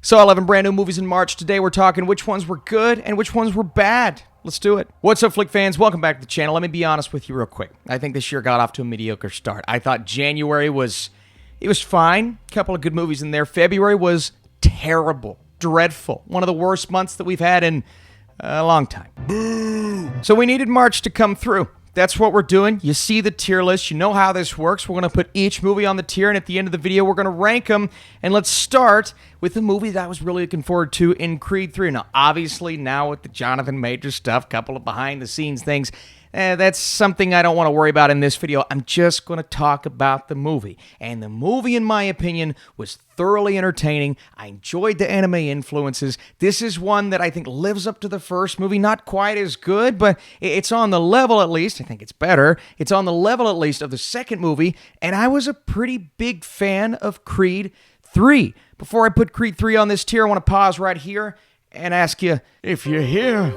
So 11 brand new movies in March. Today we're talking which ones were good and which ones were bad. Let's do it. What's up, flick fans? Welcome back to the channel. Let me be honest with you real quick. I think this year got off to a mediocre start. I thought January was fine. A couple of good movies in there. February was terrible, dreadful. One of the worst months that we've had in a long time. Boo! So we needed March to come through. That's what we're doing. You see the tier list. You know how this works. We're going to put each movie on the tier, and at the end of the video, we're going to rank them. And let's start with the movie that I was really looking forward to in Creed 3. Now, obviously, now with the Jonathan Majors stuff, couple of behind-the-scenes things, that's something I don't want to worry about in this video. I'm just going to talk about the movie. And the movie, in my opinion, was thoroughly entertaining. I enjoyed the anime influences. This is one that I think lives up to the first movie. Not quite as good, but it's on the level at least. I think it's better. It's on the level at least of the second movie. And I was a pretty big fan of Creed 3. Before I put Creed 3 on this tier, I want to pause right here and ask you, if you're here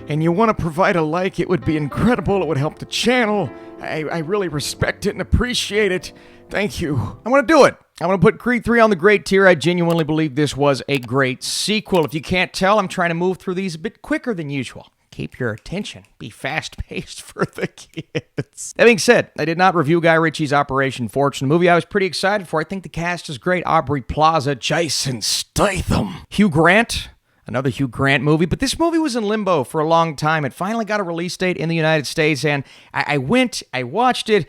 and you want to provide a like, it would be incredible. It would help the channel. I really respect it and appreciate it. Thank you. I want to do it. I want to put Creed 3 on the great tier. I genuinely believe this was a great sequel. If you can't tell, I'm trying to move through these a bit quicker than usual. Keep your attention. Be fast-paced for the kids. That being said, I did not review Guy Ritchie's Operation Fortune, a movie I was pretty excited for. I think the cast is great. Aubrey Plaza, Jason Statham, Hugh Grant. Another Hugh Grant movie, but this movie was in limbo for a long time. It finally got a release date in the United States, and I watched it.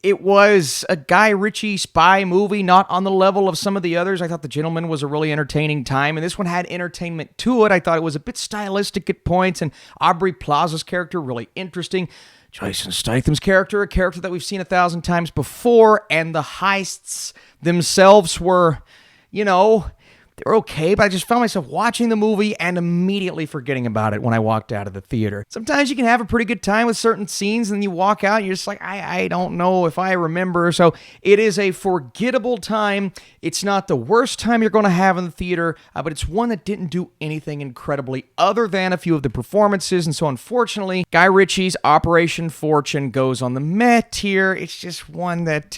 It was a Guy Ritchie spy movie, not on the level of some of the others. I thought The Gentleman was a really entertaining time, and this one had entertainment to it. I thought it was a bit stylistic at points, and Aubrey Plaza's character really interesting. Jason Statham's character, a character that we've seen 1,000 times before, and the heists themselves were, they were okay, but I just found myself watching the movie and immediately forgetting about it when I walked out of the theater. Sometimes you can have a pretty good time with certain scenes, and then you walk out and you're just like, I don't know if I remember. So it is a forgettable time. It's not the worst time you're going to have in the theater, but it's one that didn't do anything incredibly other than a few of the performances. And so unfortunately, Guy Ritchie's Operation Fortune goes on the meh tier. It's just one that,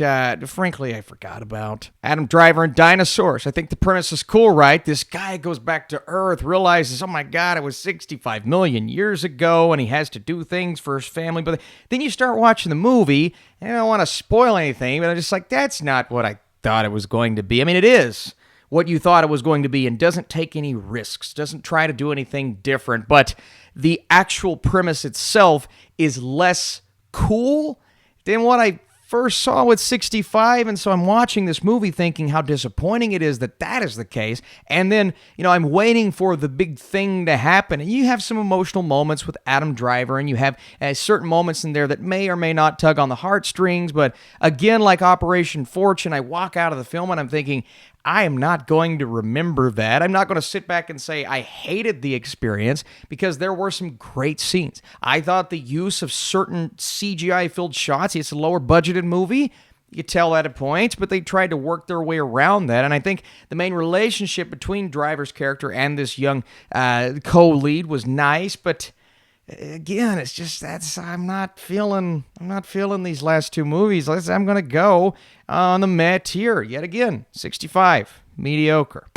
frankly, I forgot about. Adam Driver and dinosaurs. I think the premise is cool, right? This guy goes back to Earth, realizes, oh my God, it was 65 million years ago, and he has to do things for his family. But then you start watching the movie, and I don't want to spoil anything, but I'm just like, that's not what I thought it was going to be. I mean, it is what you thought it was going to be and doesn't take any risks, doesn't try to do anything different, but the actual premise itself is less cool than what I first saw with 65, and so I'm watching this movie thinking how disappointing it is that that is the case, and then, I'm waiting for the big thing to happen, and you have some emotional moments with Adam Driver, and you have certain moments in there that may or may not tug on the heartstrings, but again, like Operation Fortune, I walk out of the film and I'm thinking, I am not going to remember that. I'm not going to sit back and say I hated the experience because there were some great scenes. I thought the use of certain CGI-filled shots, it's a lower budgeted movie, you could tell that at points, but they tried to work their way around that. And I think the main relationship between Driver's character and this young co-lead was nice, but again, it's just I'm not feeling these last two movies. I'm going to go on the meh tier yet again. 65, mediocre.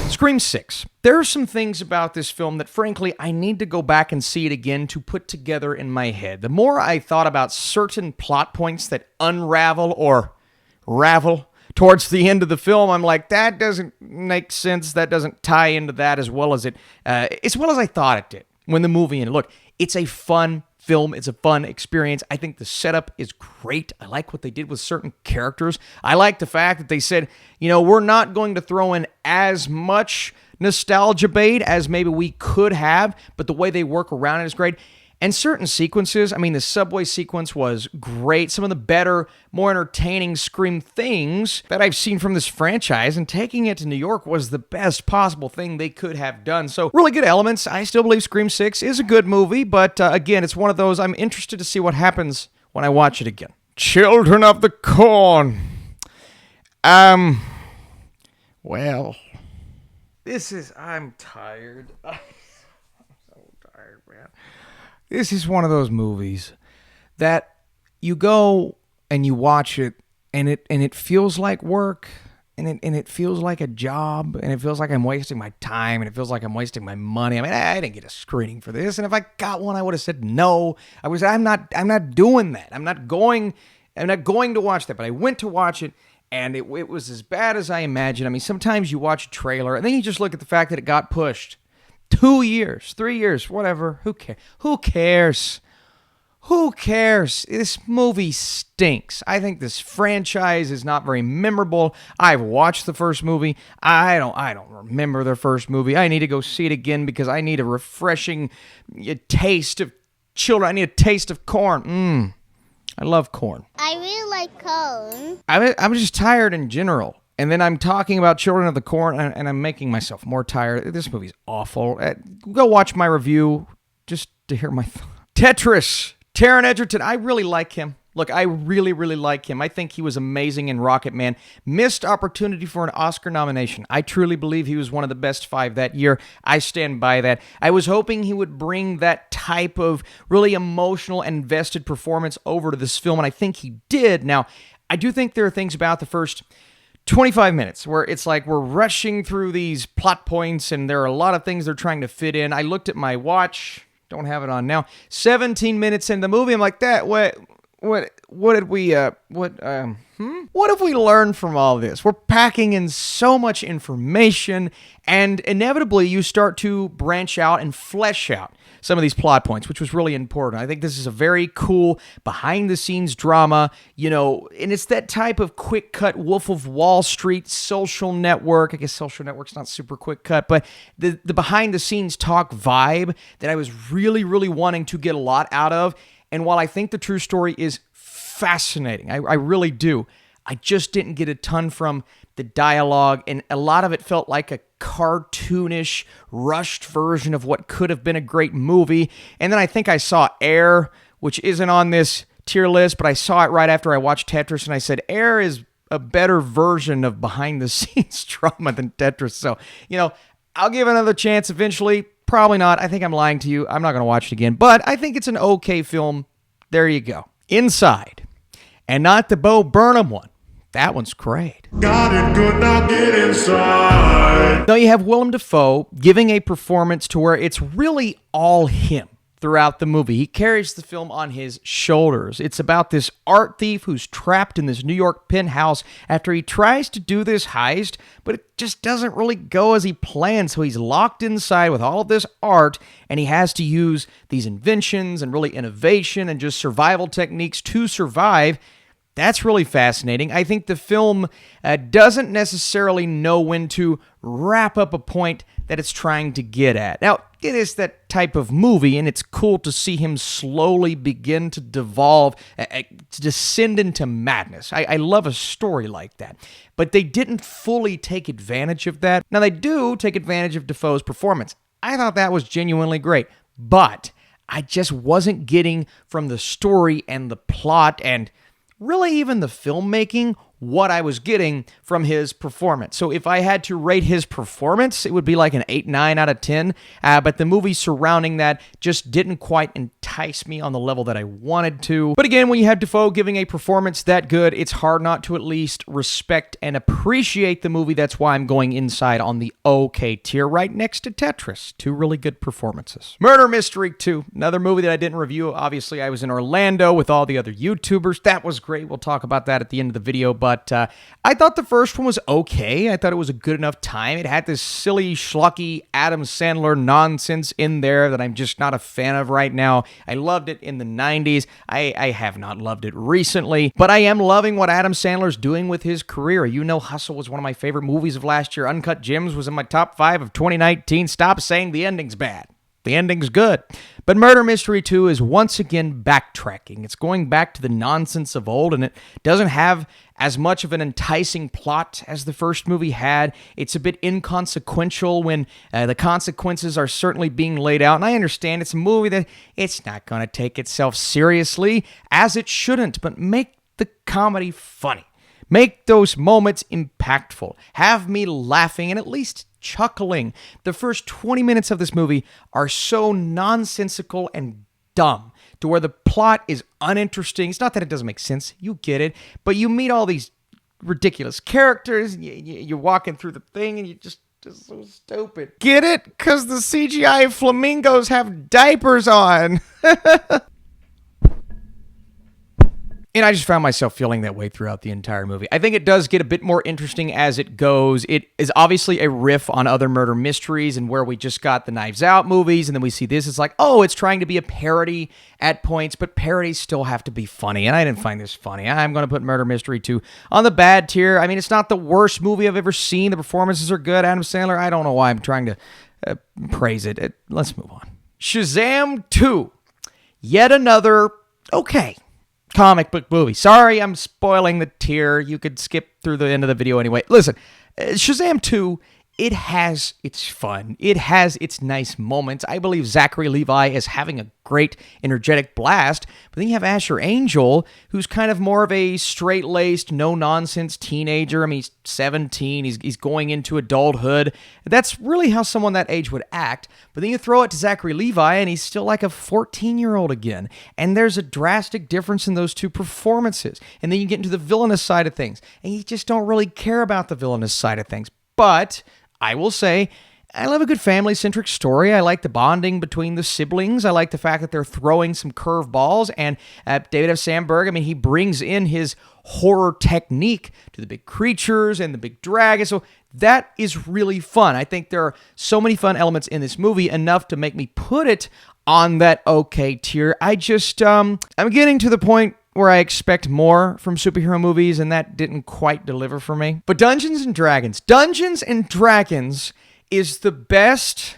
Scream 6. There are some things about this film that, frankly, I need to go back and see it again to put together in my head. The more I thought about certain plot points that unravel or ravel towards the end of the film, I'm like, that doesn't make sense. That doesn't tie into that as well as I thought it did when the movie ended. Look, it's a fun film. It's a fun experience. I think the setup is great. I like what they did with certain characters. I like the fact that they said, we're not going to throw in as much nostalgia bait as maybe we could have, but the way they work around it is great. And certain sequences, the subway sequence was great. Some of the better, more entertaining Scream things that I've seen from this franchise, and taking it to New York was the best possible thing they could have done. So really good elements. I still believe Scream 6 is a good movie, but again, it's one of those I'm interested to see what happens when I watch it again. Children of the Corn. Well, I'm tired. I'm so tired, man. This is one of those movies that you go and you watch it, and it feels like work, and it feels like a job, and it feels like I'm wasting my time, and it feels like I'm wasting my money. I mean, I didn't get a screening for this, and if I got one, I would have said no. I'm not doing that. I'm not going to watch that. But I went to watch it, and it was as bad as I imagined. I mean, sometimes you watch a trailer, and then you just look at the fact that it got pushed 2 years, 3 years, whatever. Who cares? Who cares? Who cares? This movie stinks. I think this franchise is not very memorable. I've watched the first movie. I don't remember the first movie. I need to go see it again because I need a refreshing taste of children. I need a taste of corn. I love corn. I really like corn. I'm just tired in general. And then I'm talking about Children of the Corn, and I'm making myself more tired. This movie's awful. Go watch my review just to hear my thoughts. Tetris. Taron Egerton, I really like him. Look, I really, really like him. I think he was amazing in Rocket Man. Missed opportunity for an Oscar nomination. I truly believe he was one of the best 5 that year. I stand by that. I was hoping he would bring that type of really emotional and invested performance over to this film, and I think he did. Now, I do think there are things about the first 25 minutes where it's like we're rushing through these plot points, and there are a lot of things they're trying to fit in. I looked at my watch. Don't have it on now. 17 minutes in the movie, I'm like, what have we learned from all this? We're packing in so much information, and inevitably you start to branch out and flesh out some of these plot points, which was really important. I think this is a very cool behind-the-scenes drama, and it's that type of quick-cut Wolf of Wall Street Social Network. I guess Social Network's not super quick-cut, but the behind-the-scenes talk vibe that I was really, really wanting to get a lot out of. And while I think the true story is fascinating, I really do, I just didn't get a ton from the dialogue, and a lot of it felt like a cartoonish, rushed version of what could have been a great movie. And then I think I saw Air, which isn't on this tier list, but I saw it right after I watched Tetris, and I said, Air is a better version of behind-the-scenes drama than Tetris. So, I'll give it another chance eventually. Probably not. I think I'm lying to you. I'm not going to watch it again, but I think it's an okay film. There you go. Inside, and not the Bo Burnham one. That one's great. Got it good, now get inside. Now you have Willem Dafoe giving a performance to where it's really all him throughout the movie. He carries the film on his shoulders. It's about this art thief who's trapped in this New York penthouse after he tries to do this heist, but it just doesn't really go as he planned. So he's locked inside with all of this art, and he has to use these inventions and really innovation and just survival techniques to survive. That's really fascinating. I think the film doesn't necessarily know when to wrap up a point that it's trying to get at. Now, it is that type of movie, and it's cool to see him slowly begin to devolve, to descend into madness. I love a story like that. But they didn't fully take advantage of that. Now, they do take advantage of Dafoe's performance. I thought that was genuinely great. But I just wasn't getting from the story and the plot and really even the filmmaking what I was getting from his performance. So if I had to rate his performance, it would be like an 8-9 out of 10. But the movie surrounding that just didn't quite entice me on the level that I wanted to. But again, when you have Dafoe giving a performance that good, it's hard not to at least respect and appreciate the movie. That's why I'm going Inside on the okay tier, right next to Tetris. 2 really good performances. Murder Mystery 2, another movie that I didn't review. Obviously, I was in Orlando with all the other YouTubers. That was great. We'll talk about that at the end of the video, but I thought the first one was okay. I thought it was a good enough time. It had this silly, schlocky Adam Sandler nonsense in there that I'm just not a fan of right now. I loved it in the 90s. I have not loved it recently, but I am loving what Adam Sandler's doing with his career. Hustle was one of my favorite movies of last year. Uncut Gems was in my top 5 of 2019. Stop saying the ending's bad. The ending's good. But Murder Mystery 2 is once again backtracking. It's going back to the nonsense of old, and it doesn't have as much of an enticing plot as the first movie had. It's a bit inconsequential when the consequences are certainly being laid out. And I understand it's a movie that it's not going to take itself seriously, as it shouldn't, but make the comedy funny. Make those moments impactful. Have me laughing and at least chuckling. The first 20 minutes of this movie are so nonsensical and dumb to where the plot is uninteresting. It's not that it doesn't make sense. You get it. But you meet all these ridiculous characters. And you're walking through the thing and you just so stupid. Get it? Because the CGI flamingos have diapers on. And I just found myself feeling that way throughout the entire movie. I think it does get a bit more interesting as it goes. It is obviously a riff on other murder mysteries and where we just got the Knives Out movies, and then we see this. It's like, oh, it's trying to be a parody at points, but parodies still have to be funny, and I didn't find this funny. I'm going to put Murder Mystery 2 on the bad tier. I mean, it's not the worst movie I've ever seen. The performances are good. Adam Sandler, I don't know why I'm trying to praise it. Let's move on. Shazam 2. Yet another, okay, comic book movie. Sorry, I'm spoiling the tier. You could skip through the end of the video anyway. Listen, Shazam 2, it has its fun. It has its nice moments. I believe Zachary Levi is having a great, energetic blast. But then you have Asher Angel, who's kind of more of a straight-laced, no-nonsense teenager. I mean, he's 17. He's going into adulthood. That's really how someone that age would act. But then you throw it to Zachary Levi, and he's still like a 14-year-old again. And there's a drastic difference in those two performances. And then you get into the villainous side of things, and you just don't really care about the villainous side of things. But I will say, I love a good family-centric story. I like the bonding between the siblings. I like the fact that they're throwing some curveballs. And David F. Sandberg, I mean, he brings in his horror technique to the big creatures and the big dragons. So that is really fun. I think there are so many fun elements in this movie, enough to make me put it on that okay tier. I just, I'm getting to the point where I expect more from superhero movies, and that didn't quite deliver for me. But Dungeons & Dragons. Dungeons & Dragons is the best,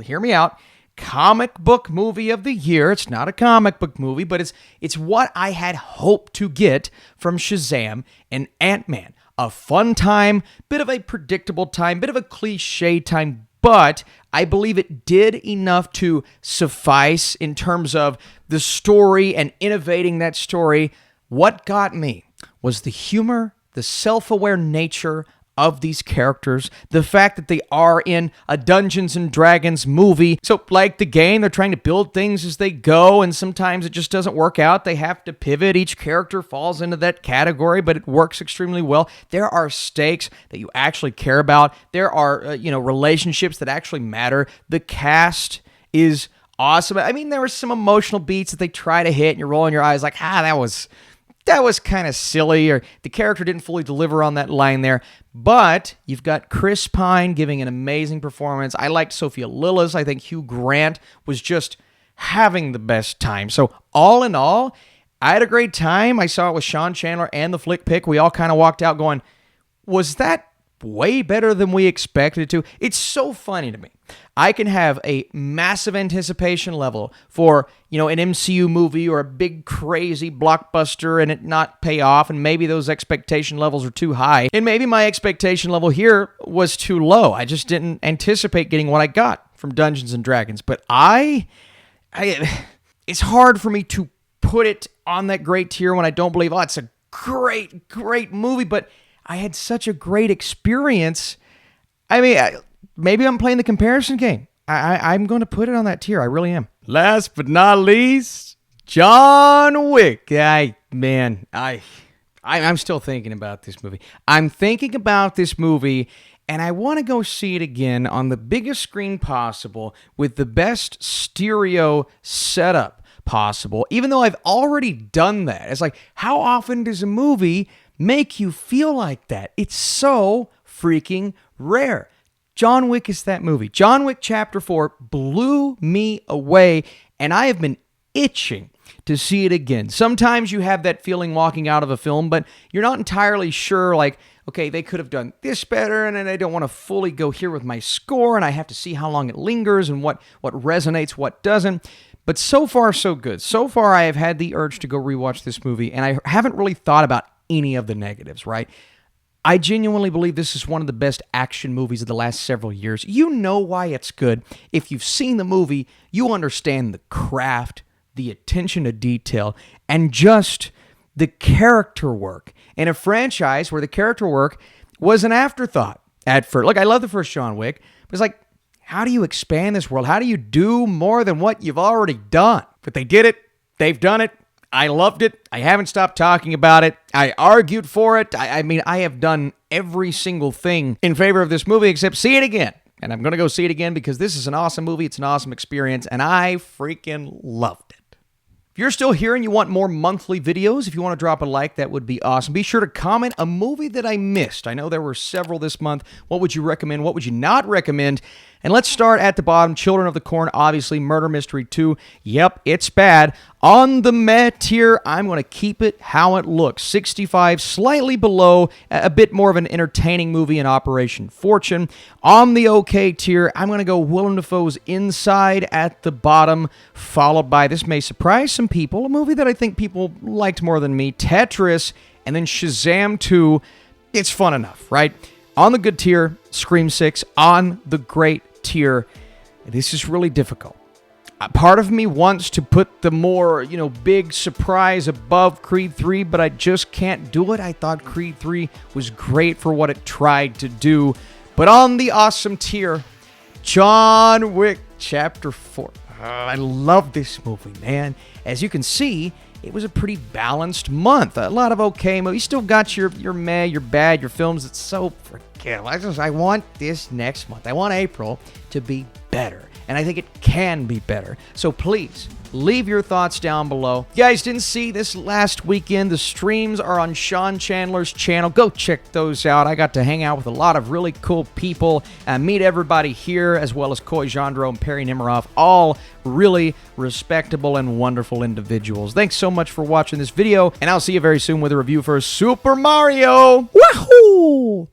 hear me out, comic book movie of the year. It's not a comic book movie, but it's what I had hoped to get from Shazam and Ant-Man. A fun time, bit of a predictable time, bit of a cliche time, but I believe it did enough to suffice in terms of the story and innovating that story. What got me was the humor, the self-aware nature of these characters, the fact that they are in a Dungeons & Dragons movie. So like the game, they're trying to build things as they go, and sometimes it just doesn't work out. They have to pivot. Each character falls into that category, but it works extremely well. There are stakes that you actually care about. There are, relationships that actually matter. The cast is awesome. I mean, there were some emotional beats that they try to hit, and you're rolling your eyes like, that was kind of silly, or the character didn't fully deliver on that line there. But you've got Chris Pine giving an amazing performance. I liked Sophia Lillis. I think Hugh Grant was just having the best time. So all in all, I had a great time. I saw it with Sean Chandler and the Flick Pick. We all kind of walked out going, was that way better than we expected it to? It's so funny to me. I can have a massive anticipation level for, an MCU movie or a big crazy blockbuster and it not pay off, and maybe those expectation levels are too high, and maybe my expectation level here was too low. I just didn't anticipate getting what I got from Dungeons & Dragons. But it's hard for me to put it on that great tier when I don't believe, it's a great, great movie, but I had such a great experience. I mean, maybe I'm playing the comparison game. I'm going to put it on that tier. I really am. Last but not least, John Wick. I'm still thinking about this movie. I'm thinking about this movie, and I want to go see it again on the biggest screen possible with the best stereo setup possible, even though I've already done that. It's like, how often does a movie make you feel like that? It's so freaking rare. John Wick is that movie. John Wick Chapter 4 blew me away, and I have been itching to see it again. Sometimes you have that feeling walking out of a film, but you're not entirely sure, like, okay, they could have done this better, and then I don't want to fully go here with my score, and I have to see how long it lingers and what resonates, what doesn't. But so far, so good. So far, I have had the urge to go rewatch this movie, and I haven't really thought about any of the negatives, right? I genuinely believe this is one of the best action movies of the last several years. You know why it's good. If you've seen the movie, you understand the craft, the attention to detail, and just the character work in a franchise where the character work was an afterthought at first. Look, I love the first John Wick, but it's like, how do you expand this world? How do you do more than what you've already done? But they did it. They've done it. I loved it. I haven't stopped talking about it. I argued for it. I mean, I have done every single thing in favor of this movie except see it again. And I'm going to go see it again because this is an awesome movie. It's an awesome experience, and I freaking loved it. If you're still here and you want more monthly videos, if you want to drop a like, that would be awesome. Be sure to comment a movie that I missed. I know there were several this month. What would you recommend? What would you not recommend? And let's start at the bottom. Children of the Corn, obviously. Murder Mystery 2. Yep, it's bad. On the meh tier, I'm going to keep it how it looks. 65, slightly below, a bit more of an entertaining movie in Operation Fortune. On the okay tier, I'm going to go Willem Dafoe's Inside at the bottom, followed by, this may surprise some people, a movie that I think people liked more than me, Tetris, and then Shazam 2. It's fun enough, right? On the good tier, Scream 6. On the great tier, this is really difficult. Part of me wants to put the more, big surprise above Creed 3, but I just can't do it. I thought Creed 3 was great for what it tried to do. But on the awesome tier, John Wick Chapter 4. I love this movie, man. As you can see, it was a pretty balanced month. A lot of okay movies. You still got your meh, your bad, your films that's so forgettable. I want this next month. I want April to be better. And I think it can be better. So please, leave your thoughts down below. You guys didn't see this last weekend. The streams are on Sean Chandler's channel. Go check those out. I got to hang out with a lot of really cool people and meet everybody here, as well as Coy Jandro and Perry Nemiroff. All really respectable and wonderful individuals. Thanks so much for watching this video, and I'll see you very soon with a review for Super Mario. Wahoo!